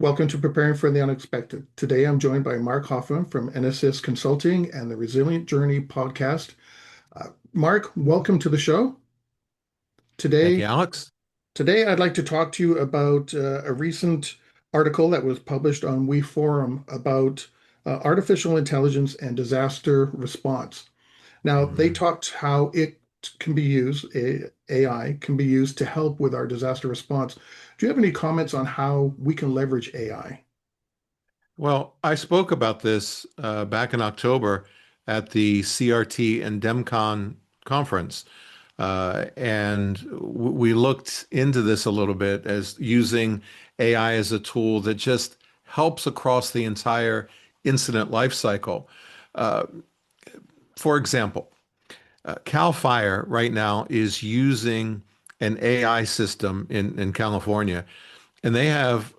Welcome to Preparing for the Unexpected. Today I'm joined by Mark Hoffman from Anesis Consulting and the Resilient Journey podcast. Mark, welcome to the show. Thank Today, you, Alex. today I'd like to talk to you about a recent article that was published on WeForum about artificial intelligence and disaster response. Now, they Mhm. talked how it can be used, AI can be used to help with our disaster response. Do you have any comments on how we can leverage AI? Well, I spoke about this back in October at the CRT and DEMCON conference. And we looked into this a little bit as using AI as a tool that just helps across the entire incident life cycle. Uh, for example, CAL FIRE right now is using an AI system in California, and they have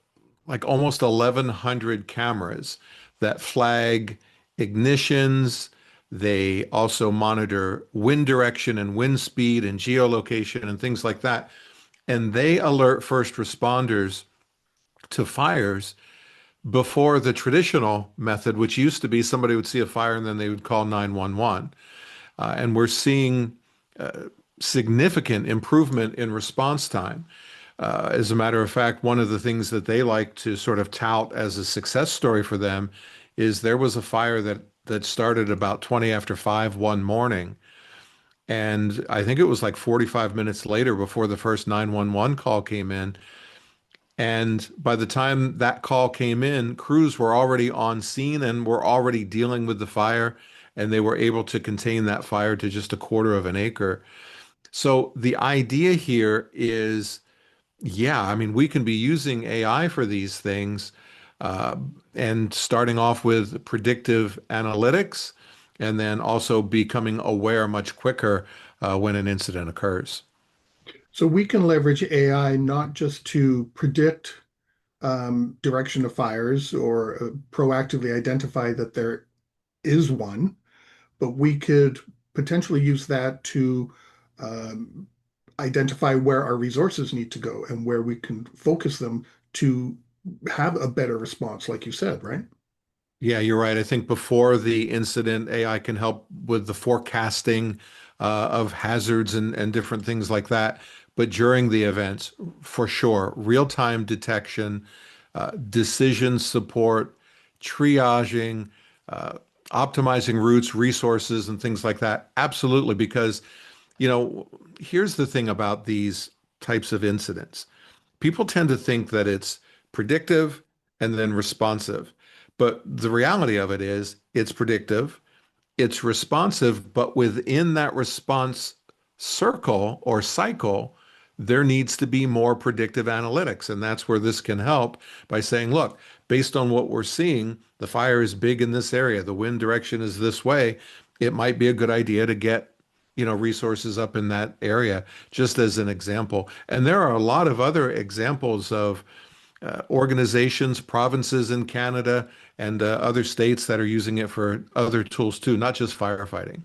like almost 1,100 cameras that flag ignitions. They also monitor wind direction and wind speed and geolocation and things like that. And they alert first responders to fires before the traditional method, which used to be somebody would see a fire and then they would call 911. And we're seeing significant improvement in response time. As a matter of fact, one of the things that they like to sort of tout as a success story for them is there was a fire that started about 20 after 5 one morning. And I think it was like 45 minutes later before the first 911 call came in. And by the time that call came in, crews were already on scene and were already dealing with the fire, and they were able to contain that fire to just a quarter of an acre. So the idea here is, yeah, I mean, we can be using AI for these things, uh, and starting off with predictive analytics, and then also becoming aware much quicker when an incident occurs. So we can leverage AI not just to predict direction of fires or proactively identify that there is one, but we could potentially use that to um, identify where our resources need to go and where we can focus them to have a better response, like you said, right? Yeah, you're right. I think before the incident, AI can help with the forecasting of hazards and different things like that. But during the events, for sure, real-time detection, decision support, triaging, uh, optimizing routes, resources, and things like that. Absolutely, because, you know, here's the thing about these types of incidents. People tend to think that it's predictive and then responsive. But the reality of it is it's predictive, it's responsive, but within that response circle or cycle, there needs to be more predictive analytics. And that's where this can help by saying, look, based on what we're seeing, the fire is big in this area, the wind direction is this way. It might be a good idea to get, resources up in that area, just as an example. And there are a lot of other examples of organizations, provinces in Canada, and other states that are using it for other tools too, not just firefighting.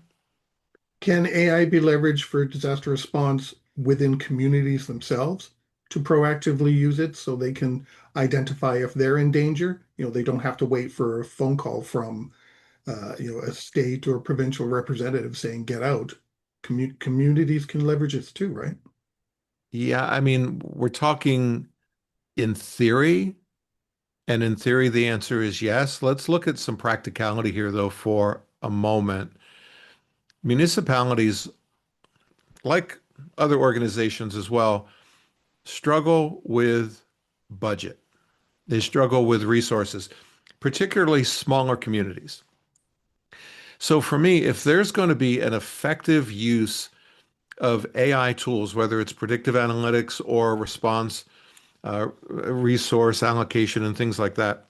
Can AI be leveraged for disaster response within communities themselves to proactively use it so they can identify if they're in danger? They don't have to wait for a phone call from, a state or provincial representative saying, get out. Communities can leverage this too, right? Yeah, I mean, we're talking in theory, and in theory, the answer is yes. Let's look at some practicality here, though, for a moment. Municipalities, like other organizations as well, struggle with budget. They struggle with resources, particularly smaller communities. So for me, if there's going to be an effective use of AI tools, whether it's predictive analytics or response, resource allocation, and things like that,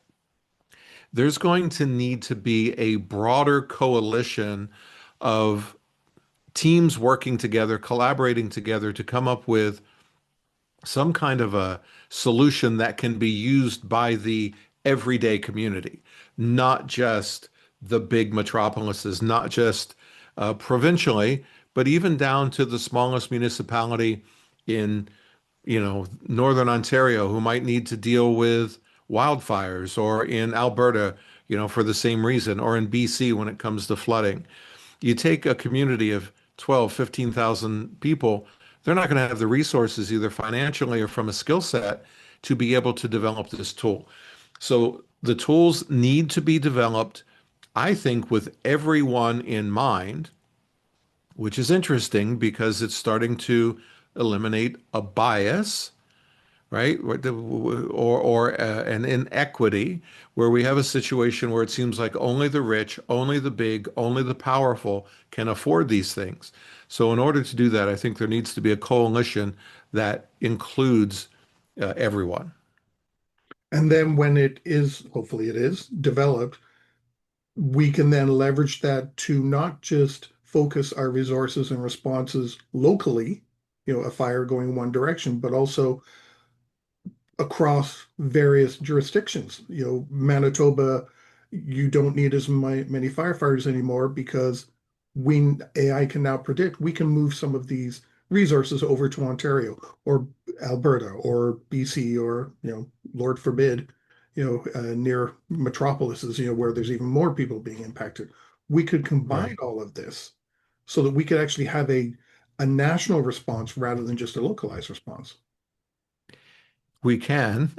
there's going to need to be a broader coalition of teams working together, collaborating together to come up with some kind of a solution that can be used by the everyday community, not just the big metropolises, not just provincially, but even down to the smallest municipality in, Northern Ontario who might need to deal with wildfires, or in Alberta, for the same reason, or in BC when it comes to flooding. You take a community of 12, 15,000 people, they're not going to have the resources either financially or from a skill set to be able to develop this tool. So the tools need to be developed, I think, with everyone in mind, which is interesting because it's starting to eliminate a bias, right? Or an inequity where we have a situation where it seems like only the rich, only the big, only the powerful can afford these things. So in order to do that, I think there needs to be a coalition that includes everyone. And then when it is, hopefully it is developed, we can then leverage that to not just focus our resources and responses locally, a fire going one direction, but also across various jurisdictions. Manitoba, you don't need as many firefighters anymore because AI can now predict we can move some of these resources over to Ontario or Alberta or BC or, Lord forbid, near metropolises, where there's even more people being impacted. We could combine Right. all of this so that we could actually have a national response rather than just a localized response. We can.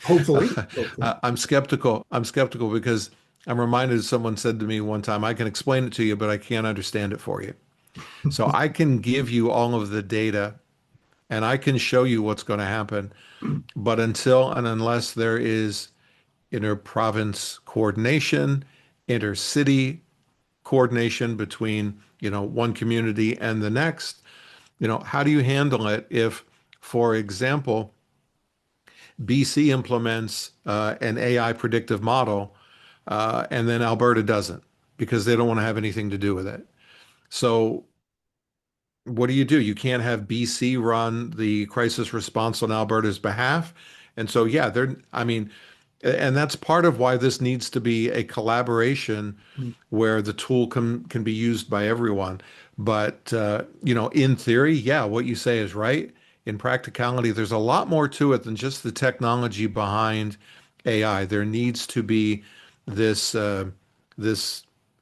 Hopefully, hopefully. I'm skeptical. I'm skeptical because I'm reminded someone said to me one time, I can explain it to you, but I can't understand it for you. So I can give you all of the data and I can show you what's going to happen. But until and unless there is inter-province coordination, inter-city coordination between, one community and the next, how do you handle it if, for example, BC implements an AI predictive model, and then Alberta doesn't because they don't want to have anything to do with it. So what do? You can't have BC run the crisis response on Alberta's behalf. And so, yeah, I mean, and that's part of why this needs to be a collaboration where the tool can be used by everyone. But, in theory, yeah, what you say is right. In practicality, there's a lot more to it than just the technology behind AI. There needs to be this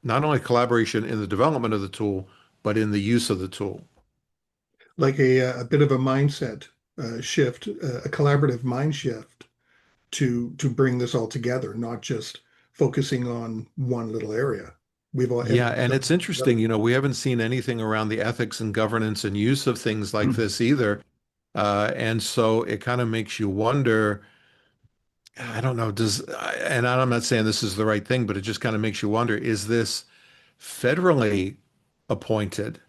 not only collaboration in the development of the tool, but in the use of the tool. Like a bit of a mindset shift, a collaborative mind shift to bring this all together, not just focusing on one little area. Yeah, Everyone's and got to it's work interesting, together. we haven't seen anything around the ethics and governance and use of things like this either. And so it kind of makes you wonder, I don't know, and I'm not saying this is the right thing, but it just kind of makes you wonder, is this federally appointed,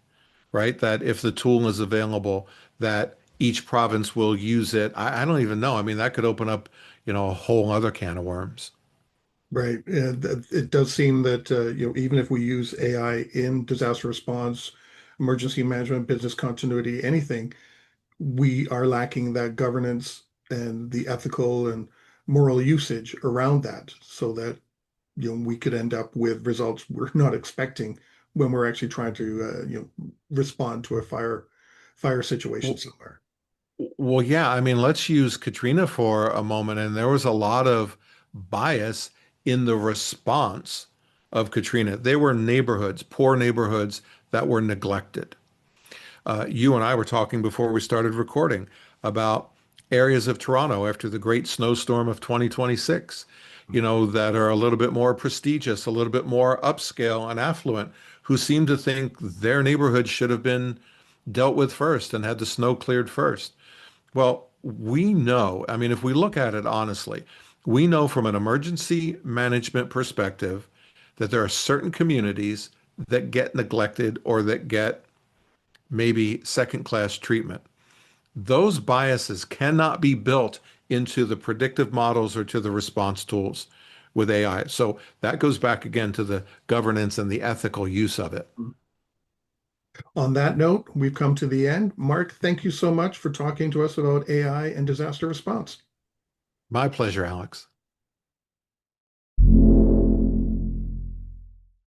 right? That if the tool is available, that each province will use it. I don't even know. I mean, that could open up, a whole other can of worms. Right. And it does seem that even if we use AI in disaster response, emergency management, business continuity, anything, we are lacking that governance and the ethical and moral usage around that, so that we could end up with results we're not expecting when we're actually trying to respond to a fire situation somewhere. Well, yeah, I mean, let's use Katrina for a moment. And there was a lot of bias in the response of Katrina. They were neighborhoods, poor neighborhoods that were neglected. You and I were talking before we started recording about areas of Toronto after the great snowstorm of 2026, that are a little bit more prestigious, a little bit more upscale and affluent, who seem to think their neighborhood should have been dealt with first and had the snow cleared first. Well, we know, I mean, if we look at it honestly, we know from an emergency management perspective that there are certain communities that get neglected or that get maybe second class treatment. Those biases cannot be built into the predictive models or to the response tools with AI. So that goes back again to the governance and the ethical use of it. On that note, we've come to the end. Mark, thank you so much for talking to us about AI and disaster response. My pleasure, Alex.